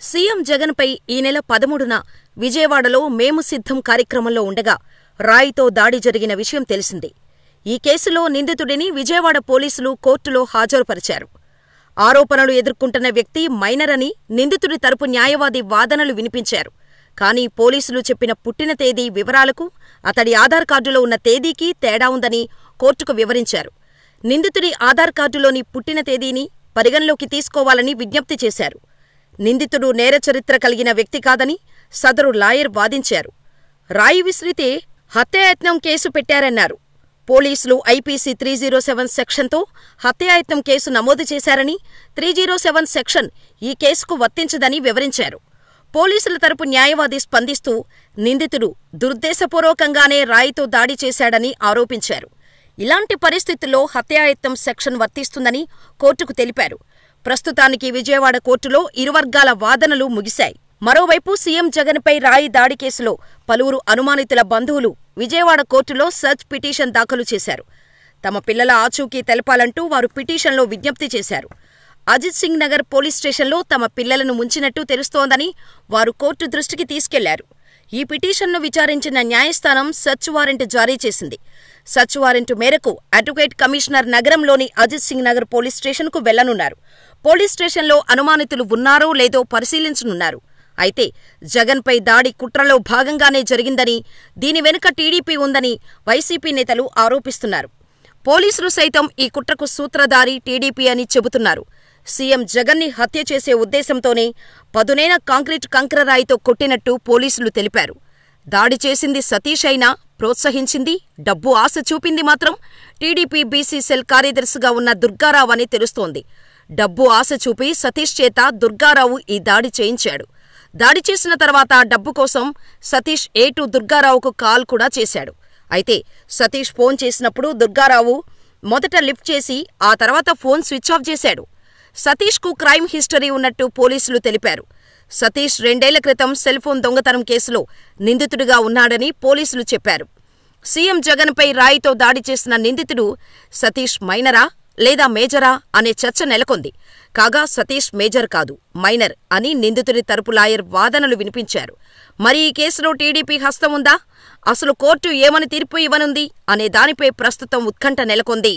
CM జగన్పై ఈ నెల 13న విజయవాడలో మేము సిద్ధం కార్యక్రమంలో ఉండగా రాయితో దాడి జరిగిన విషయం తెలిసిందే. ఈ కేసులో నిందితుడిని విజయవాడ పోలీసులు కోర్టులో హాజరుపరిచారు. ఆరోపణలు ఎదుర్కొంటున్న వ్యక్తి మైనర్ అని నిందితుడి తరపు న్యాయవాది వాదనలు వినిపించారు. కానీ పోలీసులు చెప్పిన పుట్టిన తేదీ వివరాలకు అతడి ఆధార్ కార్డులో ఉన్న తేదీకి తేడా ఉందని కోర్టుకు వివరించారు. నిందితుడి ఆధార్ కార్డులోని పుట్టిన తేదీని పరిగణలోకి తీసుకోవాలని విజ్ఞప్తి చేశారు. నిందితుడు నేరచరిత్ర కలిగిన వ్యక్తి కాదని సదరు లాయర్ వాదించారు. రాయి విసిరితే హత్యాయత్నం కేసు పెట్టారన్నారు. పోలీసులు ఐపీసీ 307 సెక్షన్తో హత్యాయత్నం కేసు నమోదు చేశారని, 307 సెక్షన్ ఈ కేసుకు వర్తించదని వివరించారు. పోలీసుల తరపు న్యాయవాది స్పందిస్తూ నిందితుడు దురుద్దేశపూర్వకంగానే రాయితో దాడి చేశాడని ఆరోపించారు. ఇలాంటి పరిస్థితుల్లో హత్యాయత్నం సెక్షన్ వర్తిస్తుందని కోర్టుకు తెలిపారు. ప్రస్తుతానికి విజయవాడ కోర్టులో ఇరువర్గాల వాదనలు ముగిశాయి. మరోవైపు సీఎం జగన్పై రాయి దాడి కేసులో పలువురు అనుమానితుల బంధువులు విజయవాడ కోర్టులో సర్చ్ పిటిషన్ దాఖలు చేశారు. తమ పిల్లల ఆచూకీ తెలపాలంటూ వారు పిటిషన్లో విజ్ఞప్తి చేశారు. అజిత్ సింగ్ నగర్ పోలీస్ స్టేషన్లో తమ పిల్లలను ముంచినట్టు తెలుస్తోందని వారు కోర్టు దృష్టికి తీసుకెళ్లారు. ఈ పిటిషన్ను విచారించిన న్యాయస్థానం సర్చ్ వారెంట్ జారీ చేసింది. సర్చ్ వారెంట్ మేరకు అడ్వకేట్ కమిషనర్ నగరంలోని అజిత్ సింగ్ నగర్ పోలీస్ స్టేషన్కు వెళ్లనున్నారు. పోలీస్ స్టేషన్లో అనుమానితులు ఉన్నారో లేదో పరిశీలించనున్నారు. అయితే జగన్పై దాడి కుట్రలో భాగంగానే జరిగిందని, దీని వెనుక టీడీపీ ఉందని వైసీపీ నేతలు ఆరోపిస్తున్నారు. పోలీసులు సైతం ఈ కుట్రకు సూత్రధారి టీడీపీ అని చెబుతున్నారు. సీఎం జగన్ని హత్య చేసే ఉద్దేశంతోనే పదునైన కాంక్రీట్ కంకరరాయితో కొట్టినట్టు పోలీసులు తెలిపారు. దాడి చేసింది సతీష్ అయినా ప్రోత్సహించింది, డబ్బు ఆశ చూపింది మాత్రం టీడీపీ బీసీ సెల్ కార్యదర్శిగా ఉన్న దుర్గారావు అని తెలుస్తోంది. డబ్బు ఆశ చూపి సతీష్ చేత దుర్గారావు ఈ దాడి చేయించాడు. దాడి చేసిన తర్వాత డబ్బు కోసం సతీష్ ఏటు దుర్గారావుకు కాల్ కూడా చేశాడు. అయితే సతీష్ ఫోన్ చేసినప్పుడు దుర్గారావు మొదట లిఫ్ట్ చేసి ఆ తర్వాత ఫోన్ స్విచ్ ఆఫ్ చేశాడు. సతీష్కు క్రైమ్ హిస్టరీ ఉన్నట్టు పోలీసులు తెలిపారు. సతీష్ 2 ఏళ్ల క్రితం సెల్ ఫోన్ దొంగతనం కేసులో నిందితుడిగా ఉన్నాడని పోలీసులు చెప్పారు. సీఎం జగన్పై రాయితో దాడి చేసిన నిందితుడు సతీష్ మైనరా లేదా మేజరా అనే చర్చ నెలకొంది. కాగా సతీష్ మేజర్ కాదు, మైనర్ అని నిందితుడి తరపు లాయర్ వాదనలు వినిపించారు. మరి ఈ కేసులో టీడీపీ హస్తం ఉందా? అసలు కోర్టు ఏమని తీర్పు ఇవ్వనుంది అనే దానిపై ప్రస్తుతం ఉత్కంఠ నెలకొంది.